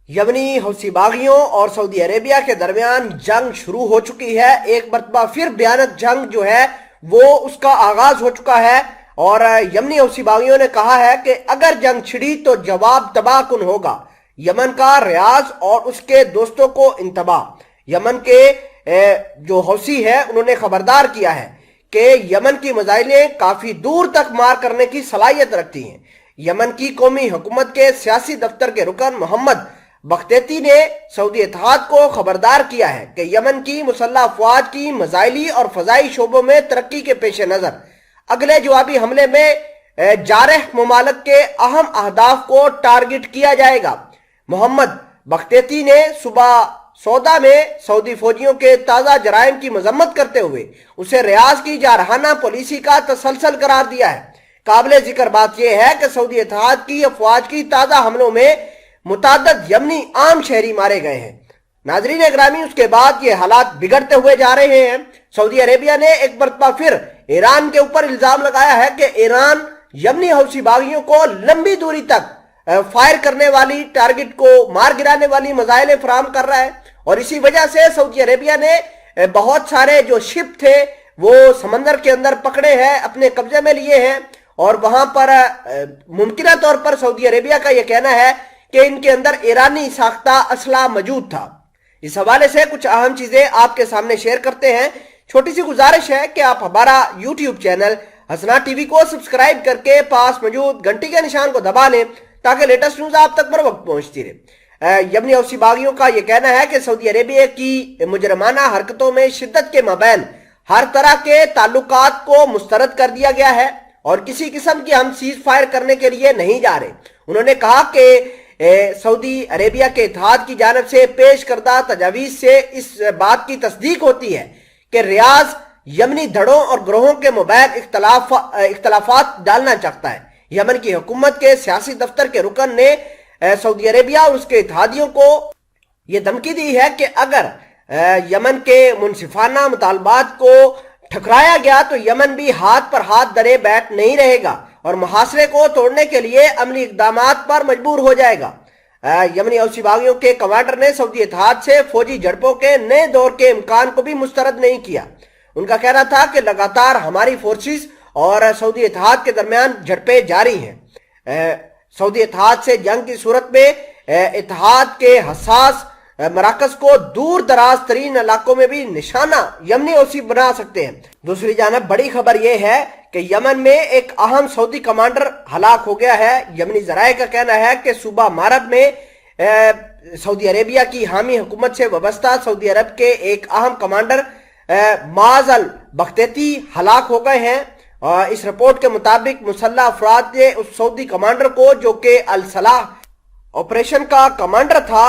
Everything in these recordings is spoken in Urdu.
یمنی حوثی باغیوں اور سعودی عربیہ کے درمیان جنگ شروع ہو چکی ہے۔ ایک مرتبہ پھر بھیانک جنگ جو ہے وہ اس کا آغاز ہو چکا ہے، اور یمنی حوثی باغیوں نے کہا ہے کہ اگر جنگ چھڑی تو جواب تباہ کن ہوگا۔ یمن کا ریاض اور اس کے دوستوں کو انتباہ۔ یمن کے جو حوثی ہے انہوں نے خبردار کیا ہے کہ یمن کی میزائلیں کافی دور تک مار کرنے کی صلاحیت رکھتی ہیں۔ یمن کی قومی حکومت کے سیاسی دفتر کے رکن محمد بختیتی نے سعودی اتحاد کو خبردار کیا ہے کہ یمن کی مسلح افواج کی میزائلی اور فضائی شعبوں میں ترقی کے پیش نظر اگلے جوابی حملے میں جارح ممالک کے اہم اہداف کو ٹارگٹ کیا جائے گا۔ محمد بختیتی نے صبح سودا میں سعودی فوجیوں کے تازہ جرائم کی مذمت کرتے ہوئے اسے ریاض کی جارحانہ پالیسی کا تسلسل قرار دیا ہے۔ قابل ذکر بات یہ ہے کہ سعودی اتحاد کی افواج کی تازہ حملوں میں متعدد یمنی عام شہری مارے گئے ہیں۔ ناظرین اکرامی، اس کے بعد یہ حالات بگڑتے ہوئے جا رہے ہیں۔ سعودی عربیہ نے ایک مرتبہ پھر ایران کے اوپر الزام لگایا ہے کہ ایران یمنی حوثی باغیوں کو لمبی دوری تک فائر کرنے والی، ٹارگٹ کو مار گرانے والی میزائلیں فراہم کر رہا ہے، اور اسی وجہ سے سعودی عربیہ نے بہت سارے جو شپ تھے وہ سمندر کے اندر پکڑے ہیں، اپنے قبضے میں لیے ہیں، اور وہاں پر ممکنہ طور پر سعودی عربیہ کا یہ کہنا ہے کہ ان کے اندر ایرانی ساختہ اسلحہ موجود تھا۔ اس حوالے سے کچھ اہم چیزیں آپ کے سامنے شیئر کرتے ہیں۔ چھوٹی سی گزارش ہے کہ آپ ہمارا یوٹیوب چینل حسنات ٹی وی کو سبسکرائب کر کے پاس موجود گھنٹی کے نشان کو دبا لیں تاکہ لیٹسٹ نیوز آپ تک بر وقت پہنچتی رہے۔ یمنی حوثی باغیوں کا یہ کہنا ہے کہ سعودی عربیہ کی مجرمانہ حرکتوں میں شدت کے مابین ہر طرح کے تعلقات کو مسترد کر دیا گیا ہے، اور کسی قسم کی ہم سیز فائر کرنے کے لیے نہیں جا رہے۔ انہوں نے کہا کہ سعودی عربیہ کے اتحاد کی جانب سے پیش کردہ تجاویز سے اس بات کی تصدیق ہوتی ہے کہ ریاض یمنی دھڑوں اور گروہوں کے مابین اختلافات ڈالنا چاہتا ہے۔ یمن کی حکومت کے سیاسی دفتر کے رکن نے سعودی عربیہ اور اس کے اتحادیوں کو یہ دھمکی دی ہے کہ اگر یمن کے منصفانہ مطالبات کو ٹھکرایا گیا تو یمن بھی ہاتھ پر ہاتھ دھرے بیٹھ نہیں رہے گا اور محاصرے کو توڑنے کے لیے عملی اقدامات پر مجبور ہو جائے گا۔ یمنی حوثی باغیوں کے کمانڈر نے سعودی اتحاد سے فوجی جھڑپوں کے نئے دور کے امکان کو بھی مسترد نہیں کیا۔ ان کا کہنا تھا کہ لگاتار ہماری فورسز اور سعودی اتحاد کے درمیان جھڑپیں جاری ہیں۔ سعودی اتحاد سے جنگ کی صورت میں اتحاد کے حساس مراکز کو دور دراز ترین علاقوں میں بھی نشانہ یمنی حوثی بنا سکتے ہیں۔ دوسری جانب بڑی خبر یہ ہے کہ یمن میں ایک اہم سعودی کمانڈر ہلاک ہو گیا ہے۔ یمنی ذرائع کا کہنا ہے کہ صوبہ مارب میں سعودی عربیہ کی حامی حکومت سے وابستہ سعودی عرب کے ایک اہم کمانڈر معاذ البختیتی ہلاک ہو گئے ہیں۔ اس رپورٹ کے مطابق مسلح افراد نے اس سعودی کمانڈر کو، جو کہ الصلاح آپریشن کا کمانڈر تھا،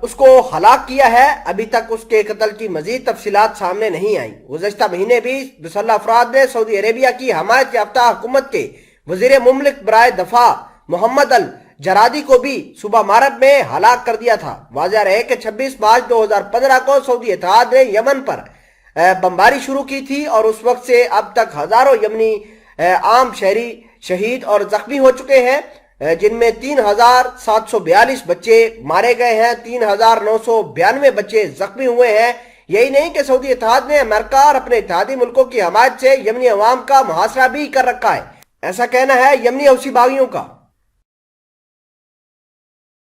اس کو ہلاک کیا ہے۔ ابھی تک اس کے قتل کی مزید تفصیلات سامنے نہیں آئیں۔ گزشتہ مہینے بھی مسلح افراد نے سعودی عربیہ کی حمایت یافتہ حکومت کے وزیر مملک برائے دفاع محمد الجرادی کو بھی صوبہ مارب میں ہلاک کر دیا تھا۔ واضح رہے کہ 26 مارچ 2015 کو سعودی اتحاد نے یمن پر بمباری شروع کی تھی، اور اس وقت سے اب تک ہزاروں یمنی عام شہری شہید اور زخمی ہو چکے ہیں، جن میں 3742 بچے مارے گئے ہیں، 3992 بچے زخمی ہوئے ہیں۔ یہی نہیں کہ سعودی اتحاد نے امریکہ اور اپنے اتحادی ملکوں کی حمایت سے یمنی عوام کا محاصرہ بھی کر رکھا ہے، ایسا کہنا ہے یمنی حوثی باغیوں کا۔